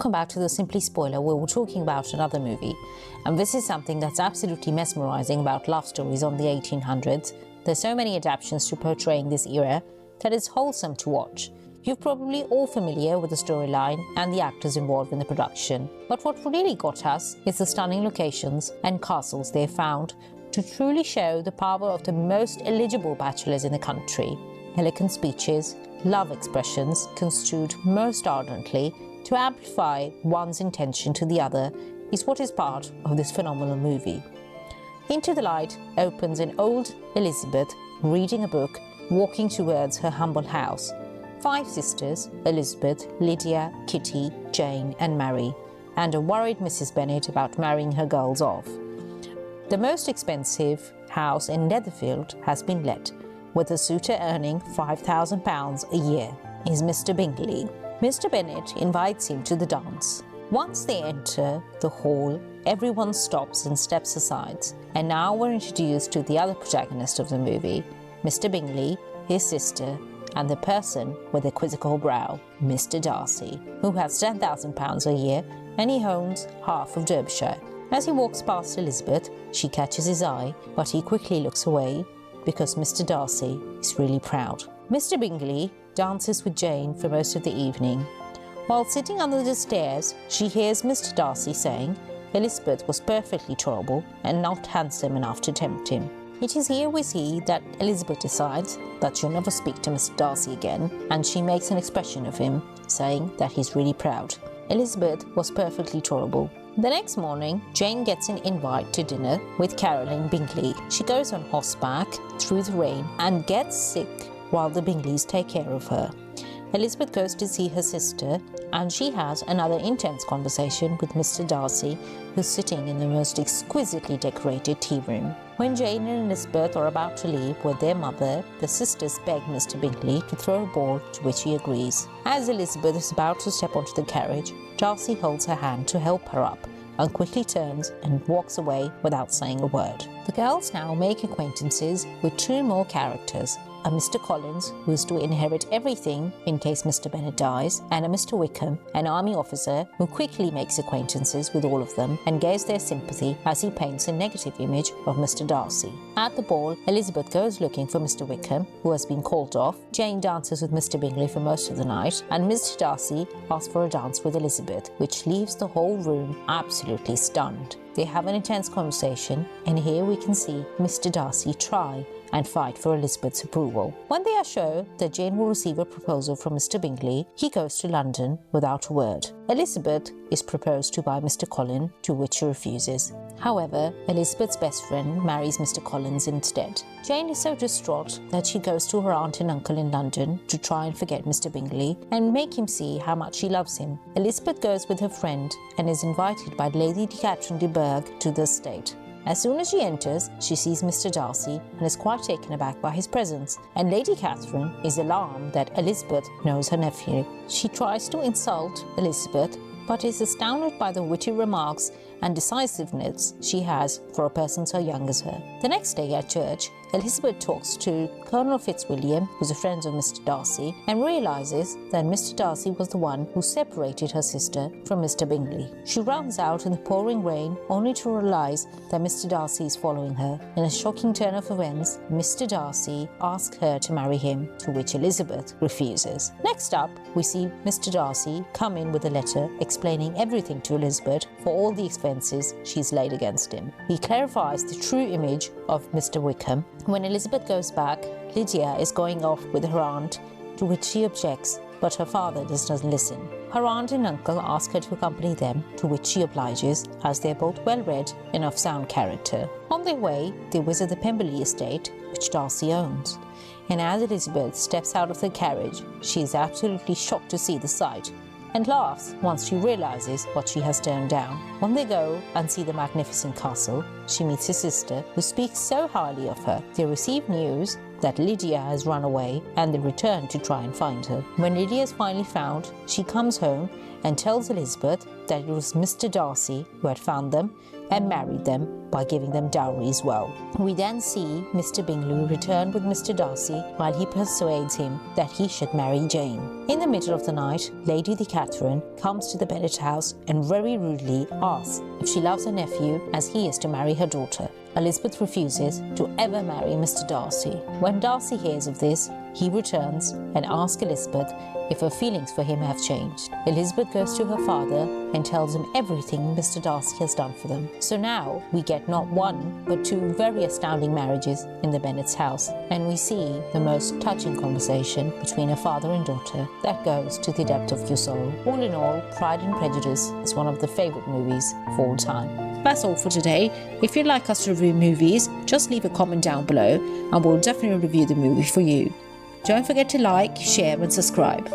Welcome back to the Simply Spoiler, where we're talking about another movie. And this is something that's absolutely mesmerizing about love stories on the 1800s. There's so many adaptations to portraying this era that it's wholesome to watch. You're probably all familiar with the storyline and the actors involved in the production. But what really got us is the stunning locations and castles they found to truly show the power of the most eligible bachelors in the country. Elegant speeches, love expressions construed most ardently to amplify one's intention to the other is what is part of this phenomenal movie. Into the Light opens in old Elizabeth reading a book, walking towards her humble house. 5 sisters, Elizabeth, Lydia, Kitty, Jane and Mary, and a worried Mrs. Bennet about marrying her girls off. The most expensive house in Netherfield has been let, with the suitor earning £5,000 a year. Is Mr. Bingley. Mr. Bennet invites him to the dance. Once they enter the hall, everyone stops and steps aside. And now we're introduced to the other protagonist of the movie, Mr. Bingley, his sister, and the person with the quizzical brow, Mr. Darcy, who has £10,000 a year and he owns half of Derbyshire. As he walks past Elizabeth, she catches his eye, but he quickly looks away because Mr. Darcy is really proud. Mr. Bingley dances with Jane for most of the evening. While sitting under the stairs, she hears Mr. Darcy saying Elizabeth was perfectly tolerable and not handsome enough to tempt him. It is here we see that Elizabeth decides that she'll never speak to Mr. Darcy again, and she makes an expression of him, saying that he's really proud. Elizabeth was perfectly tolerable. The next morning, Jane gets an invite to dinner with Caroline Bingley. She goes on horseback through the rain and gets sick while the Bingleys take care of her. Elizabeth goes to see her sister and she has another intense conversation with Mr. Darcy, who's sitting in the most exquisitely decorated tea room. When Jane and Elizabeth are about to leave with their mother, the sisters beg Mr. Bingley to throw a ball, to which he agrees. As Elizabeth is about to step onto the carriage, Darcy holds her hand to help her up and quickly turns and walks away without saying a word. The girls now make acquaintances with 2 more characters, a Mr. Collins, who is to inherit everything in case Mr. Bennet dies, and a Mr. Wickham, an army officer who quickly makes acquaintances with all of them and gains their sympathy as he paints a negative image of Mr. Darcy. At the ball, Elizabeth goes looking for Mr. Wickham, who has been called off. Jane dances with Mr. Bingley for most of the night, and Mr. Darcy asks for a dance with Elizabeth, which leaves the whole room absolutely stunned. They have an intense conversation, and here we can see Mr. Darcy try and fight for Elizabeth's approval. When they are sure that Jane will receive a proposal from Mr. Bingley, he goes to London without a word. Elizabeth is proposed to by Mr. Collins, to which she refuses. However, Elizabeth's best friend marries Mr. Collins instead. Jane is so distraught that she goes to her aunt and uncle in London to try and forget Mr. Bingley and make him see how much she loves him. Elizabeth goes with her friend and is invited by Lady Catherine de Bourgh to the estate. As soon as she enters, she sees Mr. Darcy and is quite taken aback by his presence, and Lady Catherine is alarmed that Elizabeth knows her nephew. She tries to insult Elizabeth, but is astounded by the witty remarks and decisiveness she has for a person so young as her. The next day at church, Elizabeth talks to Colonel Fitzwilliam, who's a friend of Mr. Darcy, and realizes that Mr. Darcy was the one who separated her sister from Mr. Bingley. She runs out in the pouring rain, only to realize that Mr. Darcy is following her. In a shocking turn of events, Mr. Darcy asks her to marry him, to which Elizabeth refuses. Next up, we see Mr. Darcy come in with a letter explaining everything to Elizabeth for all the expenses she's laid against him. He clarifies the true image of Mr. Wickham. When Elizabeth goes back, Lydia is going off with her aunt, to which she objects, but her father does not listen. Her aunt and uncle ask her to accompany them, to which she obliges, as they are both well-read and of sound character. On their way, they visit the Pemberley estate, which Darcy owns. And as Elizabeth steps out of the carriage, she is absolutely shocked to see the sight, and laughs once she realizes what she has turned down. When they go and see the magnificent castle, she meets his sister, who speaks so highly of her. They receive news that Lydia has run away, and they return to try and find her. When Lydia is finally found, she comes home and tells Elizabeth that it was Mr. Darcy who had found them, and married them by giving them dowry as well. We then see Mr. Bingley return with Mr. Darcy while he persuades him that he should marry Jane. In the middle of the night, Lady Catherine comes to the Bennet house and very rudely asks if she loves her nephew as he is to marry her daughter. Elizabeth refuses to ever marry Mr. Darcy. When Darcy hears of this, he returns and asks Elizabeth if her feelings for him have changed. Elizabeth goes to her father and tells him everything Mr. Darcy has done for them. So now we get not one but two very astounding marriages in the Bennet's house, and we see the most touching conversation between a father and daughter that goes to the depth of your soul. All in all, Pride and Prejudice is one of the favourite movies of all time. That's all for today. If you'd like us to review movies, just leave a comment down below and we'll definitely review the movie for you. Don't forget to like, share and subscribe.